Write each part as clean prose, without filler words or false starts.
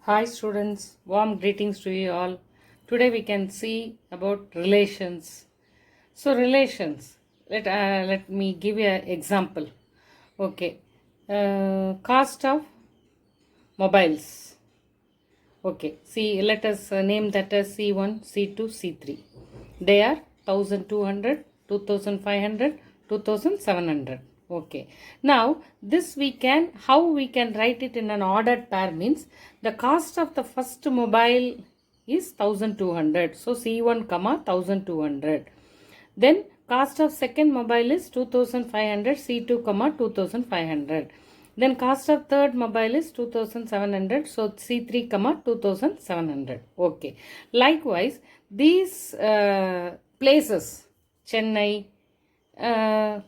Hi students, warm greetings to you all. Today we can see about relations. So relations, let me give you an example. Okay, cost of mobiles. Okay, see, let us name that as C1, C2, C3. They are 1200, 2500, 2700. Okay, now this we can, how we can write it in an ordered pair means the cost of the first mobile is 1200. So C1, 1200. Then cost of second mobile is 2500, C2, 2500. Then cost of third mobile is 2700, so C3, 2700. Okay. Likewise, these places, Chennai, uh,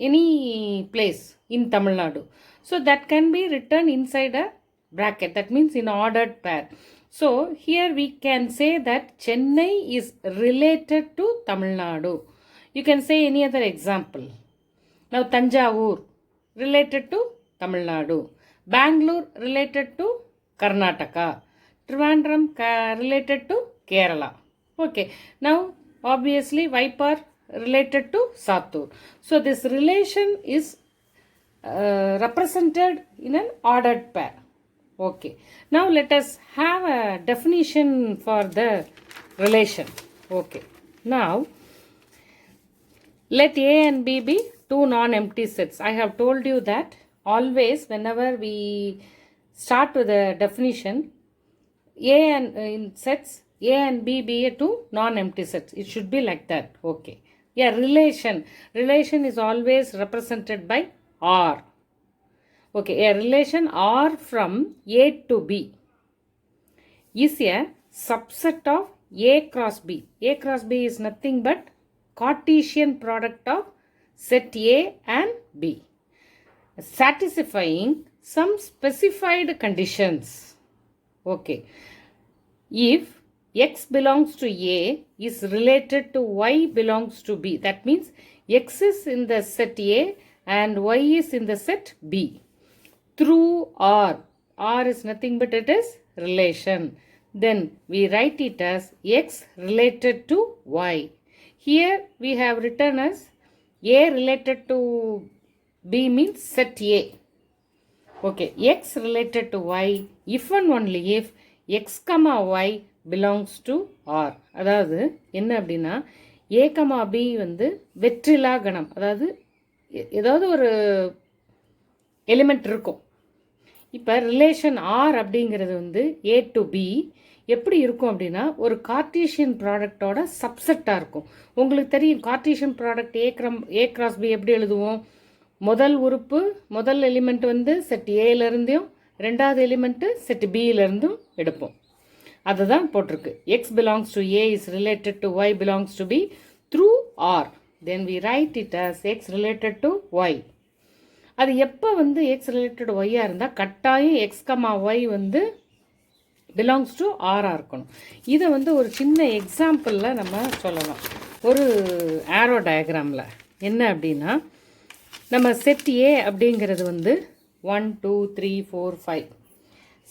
any place in Tamil Nadu. So that can be written inside a bracket. That means in ordered pair. So here we can say that Chennai is related to Tamil Nadu. You can say any other example. Now Tanjavur related to Tamil Nadu. Bangalore related to Karnataka. Trivandrum related to Kerala. Okay. Now obviously Vipar related to Satur. So this relation is represented in an ordered pair. Okay. Now let us have a definition for the relation. Okay. Now let A and B be two non-empty sets. I have told you that always whenever we start with a definition, A and in sets A and B be a two non-empty sets. It should be like that. Okay. Yeah, relation. Relation is always represented by R. Okay, a relation R from A to B is a subset of A cross B. A cross B is nothing but Cartesian product of set A and B, satisfying some specified conditions. Okay. If X belongs to A is related to Y belongs to B, that means X is in the set A and Y is in the set B. Through R. R is nothing but it is relation. Then we write it as X related to Y. Here we have written as A related to B means set A. Okay, X related to Y if and only if X, Y belongs to R. அதாவது என்ன அப்படின்னா A, B வந்து வெற்றிலா கணம். அதாவது ஏதாவது ஒரு element இருக்கும். இப்போ ரிலேஷன் ஆர் அப்படிங்கிறது வந்து ஏ டு பி எப்படி இருக்கும் அப்படின்னா ஒரு கார்டீஷியன் ப்ராடக்டோட சப்செட்டாக இருக்கும். உங்களுக்கு தெரியும் Cartesian product A cross B எப்படி எழுதுவோம்? முதல் உறுப்பு முதல் எலிமெண்ட் வந்து செட் ஏலேருந்தையும் ரெண்டாவது எலிமெண்ட்டு செட் பியிலேருந்தும் எடுப்போம். அதுதான் போட்டிருக்கு. X belongs to A is related to y belongs to B through R. Then we write it as x related to y. அது எப்போ வந்து எக்ஸ் ரிலேட்டட் ஒய்யாக இருந்தால் கட்டாயம் எக்ஸ் ஒய் வந்து பிலாங்ஸ் டு ஆராக இருக்கணும். இதை வந்து ஒரு சின்ன எக்ஸாம்பிளில் நம்ம சொல்லலாம். ஒரு ஆரோ டயக்ராமில் என்ன அப்படின்னா நம்ம செட் ஏ அப்படிங்கிறது வந்து 1 2 3 4 5.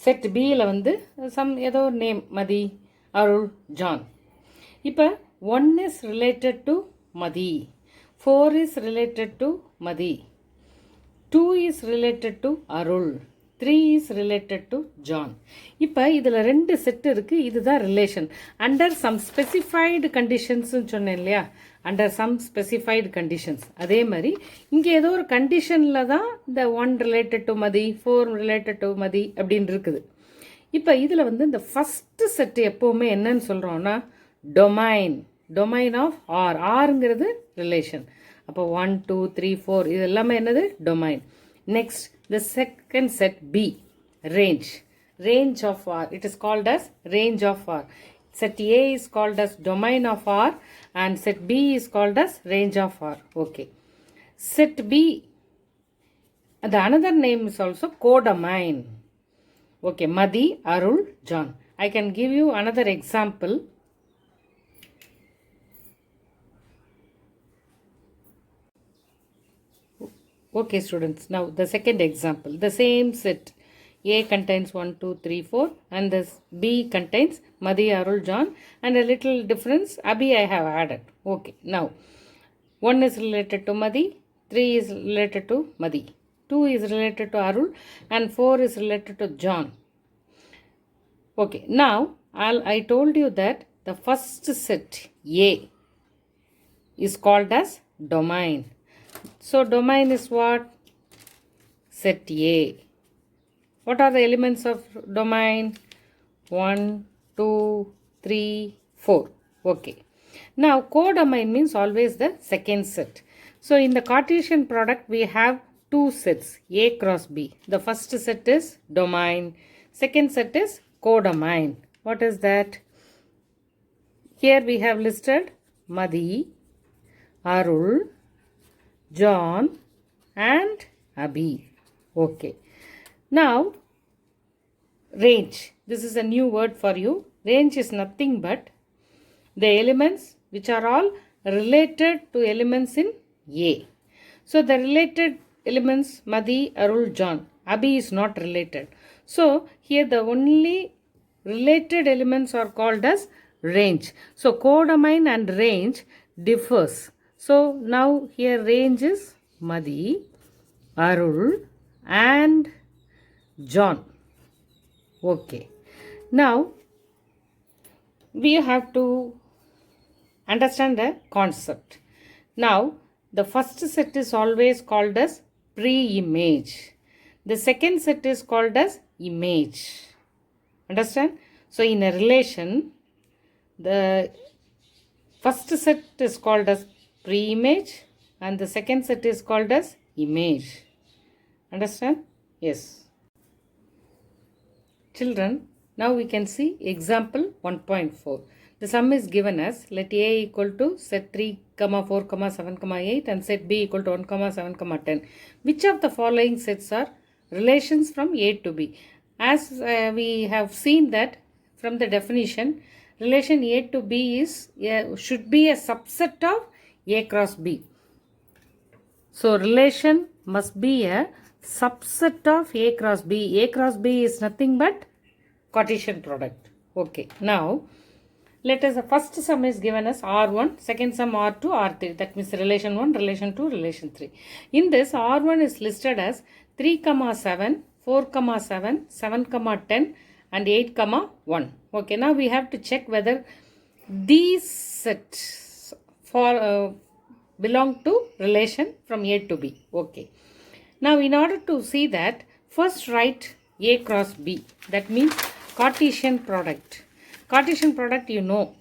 செட் பியில் வந்து ஏதோ ஒரு நேம் மதி, அருள், ஜான். இப்போ 1 is related to Mathi, 4 is related to Mathi, 2 is related to Arul, 3 is related to John. இப்போ இதில் 2 செட் இருக்குது. இதுதான் ரிலேஷன் அண்டர் சம் ஸ்பெசிஃபைடு கண்டிஷன்ஸ்னு சொன்னேன் இல்லையா? Under some specified conditions. அதே மாதிரி இங்கே ஏதோ ஒரு கண்டிஷனில் தான் இந்த 1 related to Mathi, 4 related to Mathi அப்படின்னு இருக்குது. இப்போ இதில் வந்து இந்த ஃபஸ்ட்டு செட்டு எப்போவுமே என்னன்னு சொல்கிறோன்னா டொமைன் ஆஃப் ஆர். ஆருங்கிறது ரிலேஷன். அப்போ 1 2 3 4 இது எல்லாமே என்னது? Domain. Next the second set B, range of R. It is called as range of R. Set A is called as domain of R and set B is called as range of R. Okay. Set B, the another name is also codomain. Okay, Mathi, Arul, John. I can give you another example. Okay students, now the second example, the same set A contains 1, 2, 3, 4, and this B contains Madhi, Arul, John, and a little difference, Abhi I have added. Okay, now 1 is related to Madhi, 3 is related to Madhi, 2 is related to Arul, and 4 is related to John. Okay, now I told you that the first set A is called as domain. So domain is what? Set A. What are the elements of domain? 1, 2, 3, 4. Okay. Now codomain means always the second set. So in the Cartesian product we have two sets, A cross B. The first set is domain. Second set is codomain. What is that? Here we have listed Madhi, Arul, John and Abhi. Okay. Now range. This is a new word for you. Range is nothing but the elements which are all related to elements in A. So the related elements Madhi, Arul, John. Abhi is not related. So here the only related elements are called as range. So codomain and range differs. So now here range is Madhi, Arul and John. Okay. Now we have to understand the concept. Now the first set is always called as pre-image. The second set is called as image. Understand? So in a relation, the first set is called as pre-image and the second set is called as image. Understand? Yes. Children, now we can see example 1.4. The sum is given as let A equal to set 3, 4, 7, 8 and set B equal to 1, 7, 10. Which of the following sets are relations from A to B? As we have seen that from the definition, relation A to B is should be a subset of A cross B. So relation must be a subset of A cross B. A cross B is nothing but Cartesian product. Okay. Now let us, the first sum is given as R1, second sum R2, R3. That means relation 1, relation 2, relation 3. In this, R1 is listed as 3, 7, 4, 7, 7, 10 and 8, 1. Okay, now we have to check whether these sets belong to relation from A to B. Okay. Now in order to see that, first write A cross B. That means Cartesian product. Cartesian product, you know,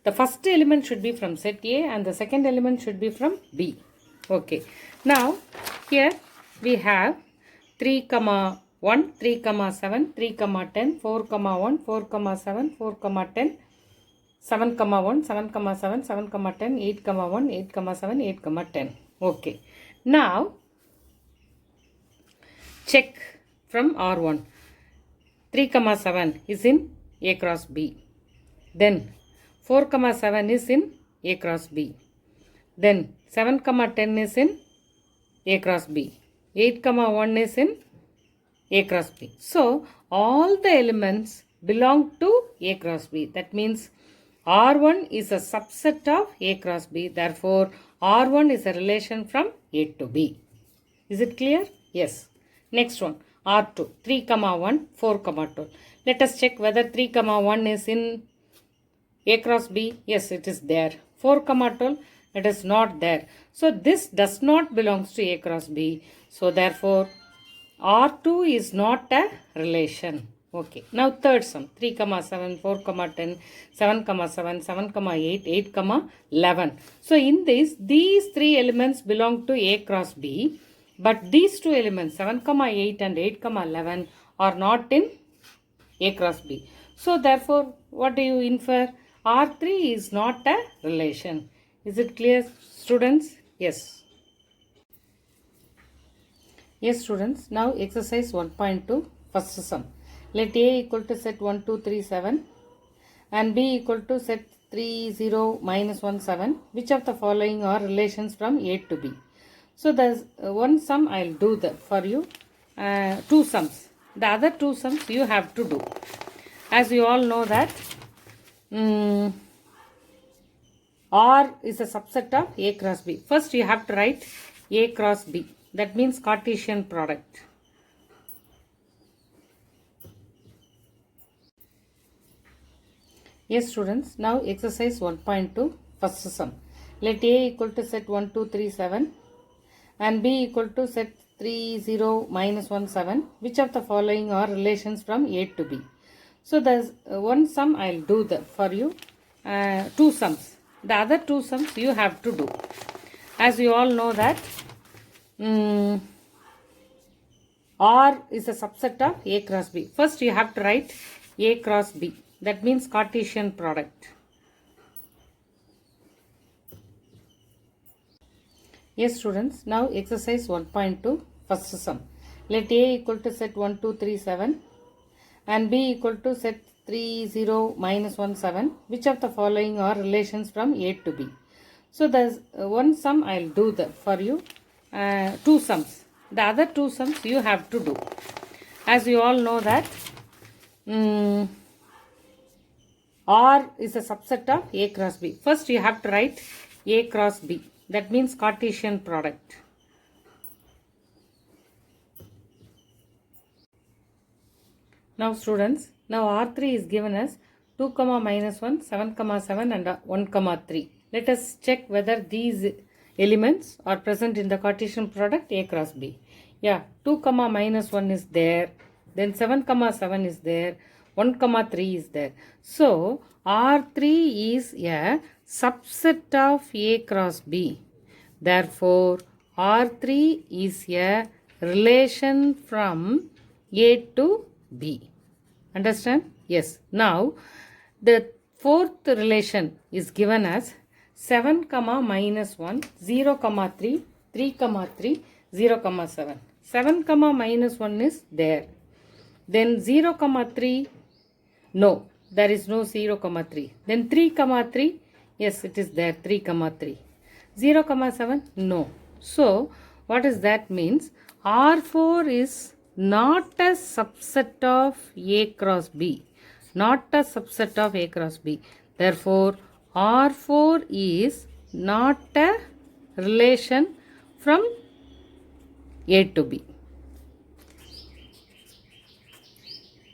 the first element should be from set A and the second element should be from B. Okay. Now, here we have 3, 1, 3, 7, 3, 10, 4, 1, 4, 7, 4, 10, 7, 1, 7, 7, 7, 10, 8, 1, 8, 7, 8, 10. Okay. Now, check from R1. 3, 7 is in A cross B. Then 4, 7 is in A cross B. Then 7, 10 is in A cross B. 8, 1 is in A cross B. So, all the elements belong to A cross B. That means R1 is a subset of A cross B. Therefore, R1 is a relation from A to B. Is it clear? Yes. Next one. R2, 3, 1, 4, 12. Let us check whether 3, 1 is in A cross B. Yes, it is there. 4, 12, it is not there. So, this does not belong to A cross B. So, therefore, R2 is not a relation. Okay. Now, third sum. 3, 7, 4, 10, 7, 7, 7, 8, 8, 11. So, in this, these three elements belong to A cross B. But these two elements 7, 8 and 8, 11 are not in A cross B. So therefore, what do you infer? R3 is not a relation. Is it clear, students? Yes. Yes, students. Now exercise 1.2, first sum. Let A equal to set 1, 2, 3, 7 and B equal to set 3, 0, minus 1, 7. Which of the following are relations from A to B? So there's one sum I'll do that for you. Two sums. The other two sums you have to do. As you all know that R is a subset of A cross B. First you have to write A cross B. That means Cartesian product. Yes students, now exercise 1.2, first sum. Let A equal to set 1, 2, 3, 7 and B equal to set 3, 0, minus 1, 7. Which of the following are relations from A to B? So there's one sum I'll do for you, two sums. The other two sums you have to do. As you all know that R is a subset of A cross B. First you have to write A cross B. That means Cartesian product. Yes students, now exercise 1.2, first sum. Let A equal to set 1, 2, 3, 7 and B equal to set 3, 0, minus 1, 7. Which of the following are relations from A to B? So there's one sum I'll do for you, two sums. The other two sums you have to do. As you all know that R is a subset of A cross B. First you have to write A cross B. That means Cartesian product. Now students, now R3 is given as 2, minus 1, 7, 7 and 1, 3. Let us check whether these elements are present in the Cartesian product A cross B. Yeah, 2, minus 1 is there. Then 7, 7 is there. 1, 3 is there. So, R3 is a subset of A cross B. Therefore, R3 is a relation from A to B. Understand? Yes. Now, the fourth relation is given as 7, minus 1, 0, 3, 3, 3, 0, 7. 7, minus 1 is there. Then 0, 3, no, there is no 0, 3. Then 3, 3, yes, it is there, 3, 3. 0, 7, no. So, what does that means? R4 is not a subset of A cross B. Not a subset of A cross B. Therefore, R4 is not a relation from A to B.